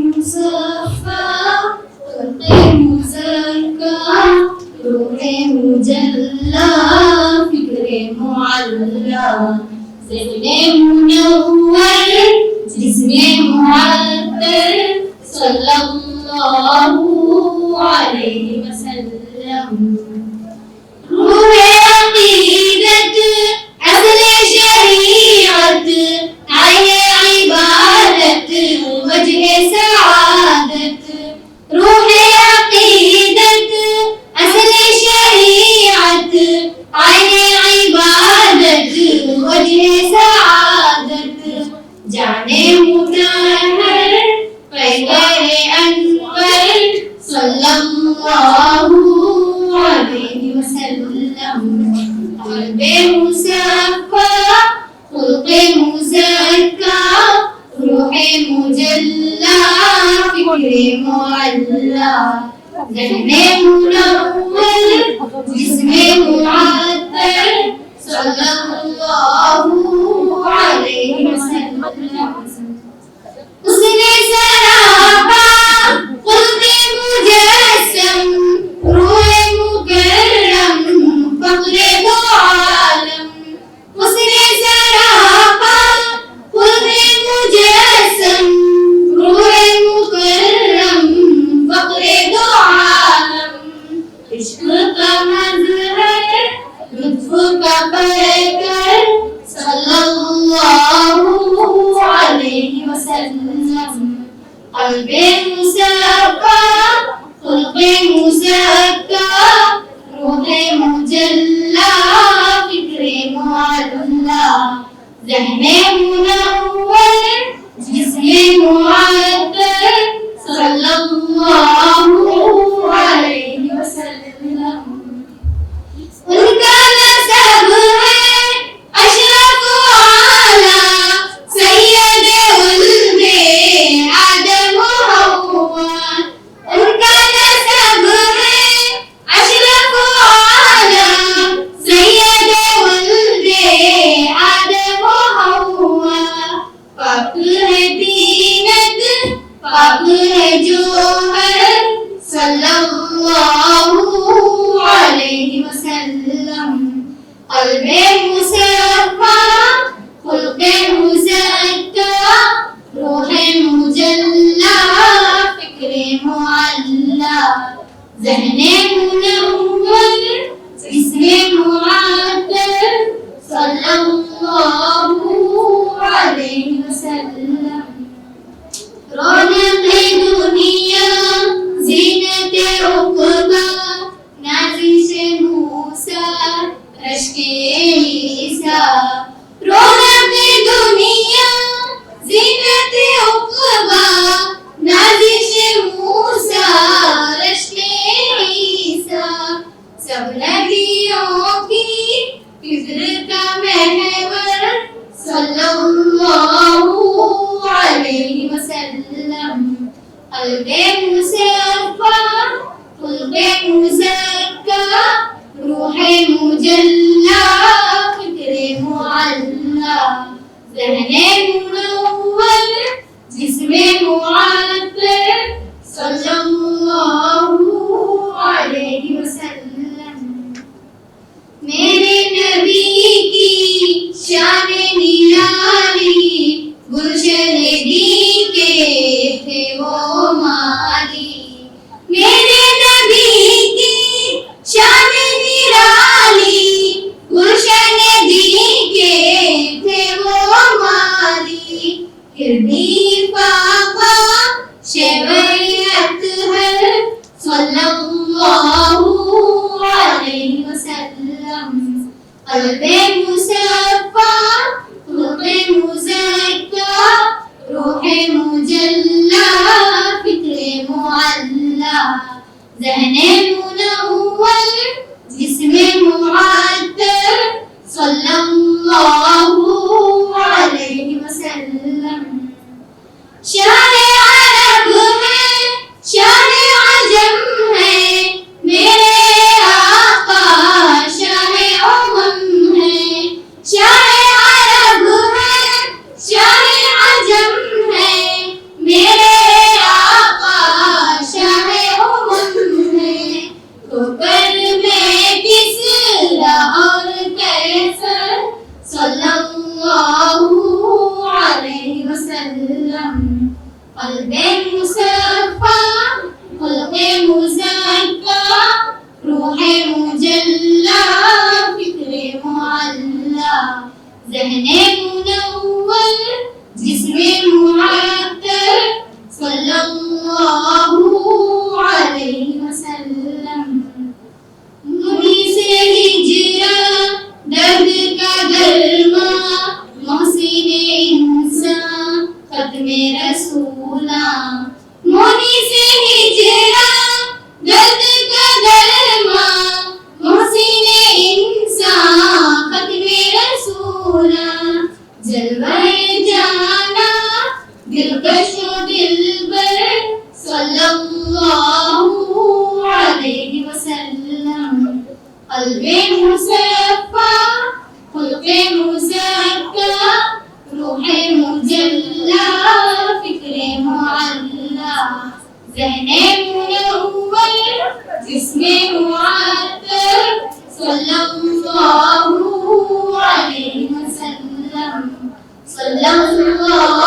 मुसफ़ा ख़ुल्क़े मुज़क्का रूहे मुजल्ला फ़िक्रे मुअल्ला ज़हने मुनव्वर जिस्मे मुअत्तर सल्लल्लाहु अलैहि वसल्लम रूहे अक़ीदत अज़्ले शरीअत आये इबादत वजहे सआदत रूहे अक़ीदत अज़्ले शरीअत आये इबादत वजहे सआदत जाने मुतहर पैगम्बरे अनवर सल्लल्लाहु अलैहि वसल्लम क़ल्बे मुसफ़्फ़ा ख़ुल्क़े मुज़क्का रूहे मुजल्ला फ़िक्रे मुअल्ला ज़हने मुनव्वर जिस्मे मुअत्तर सल्लल्लाहु अलैहि वसल्लम उसने सरापा ख़ुल्क़े मुजस्सम रूहे मुकर्रम फ़ख्रे दो आलम उसने सरापा ख़ुल्क़े मुजस्सम रूहे मुकर्रम फ़ख्रे दो आलम इश्क़ का मज़हर लुत्फ़ का पैकर सल्लल्लाहु अलैहि वसल्लम क़ल्बे मुसफ़्फ़ा ख़ुल्क़े मुज़क्का रूहे मुजल्ला फ़िक्रे मुअल्ला ज़हने मुनव्वर जिस्मे मुअत्तर सल्लल्लाहु अलैहि वसल्लम उनका नसब है अशरफ आला सैयद उल्दे आदम हव्वा उनका नसब है अशरफ आला सैयद उल्दे आदम हव्वा पाक है दीनत पाक है जोहर सल्लल्लाहु अलैहि वसल्लम क़ल्बे मुसफ़्फ़ा ख़ुल्क़े मुज़क्का रूहे मुजल्ला फ़िक्रे मुअल्ला ज़हने मुनव्वर जिस्मे मुअत्तर सल्लल्लाहु अलैहि वसल्लम रौनक़े दुनिया ज़ीनते उक़बा नाज़िशे मूसा रश्के ईसा रौनक़े दुनिया ज़ीनते उक़बा नाज़िशे मूसा रश्के ईसा सब नबियों की फ़िक्र का महवर सल्लल्लाहु अलैहि वसल्लम क़ल्बे मुसफ़्फ़ा ख़ुल्क़े मुज़क्का रूहे मुजल्ला फ़िक्रे मुअल्ला ज़हने मुनव्वर जिस्मे मुअत्तर सल्लल्लाहु अलैहि वसल्लम मेरे नबी की शान निराली गुलशन दी के थे वो माली मेरे नबी की शान निराली गुलशन दी के थे वो माली हिरदी पापा शैवयत है सल्लल्लाहु अलैहि वसल्लम क़ल्बे मुसफ़्फ़ा ख़ुल्क़े मुज़क्का रूहे मुजल्ला फ़िक्रे मुअल्ला ज़हने मुनव्वर जिस्मे मुअत्तर सल्लल्लाहु अलैहि वसल्लम शान अरब है शान अजम है मेरे आका शान उमम है शान अरब है शान अजम है क़ल्बे मुसफ़्फ़ा ख़ुल्क़े मुज़क्का रूहे मुजल्ला फ़िक्रे मुअल्ला ज़हने मुनव्वर जिस्मे मुअत्तर सल्लल्लाहु अलैहि वसल्लम। मुनी से हिजरा दर्द का दरमा मोहसिने इंसान ख़त्मे रसूला। मुनी से हिजरा दर्द का दरमा मोहसिने इंसान ख़त्मे रसूला। जलवे जाना दिलकश दिलबर सल्लल्लाहु अलैहि वसल्लम। क़ल्बे मुसफ़्फ़ा ख़ुल्क़े मुज़क्का रूहे मुजल्ला फ़िक्रे मुअल्ला ज़हने मुनव्वर जिस्मे मुअत्तर सल्लल्लाहु अलैहि वसल्लम। सल्लल्लाहु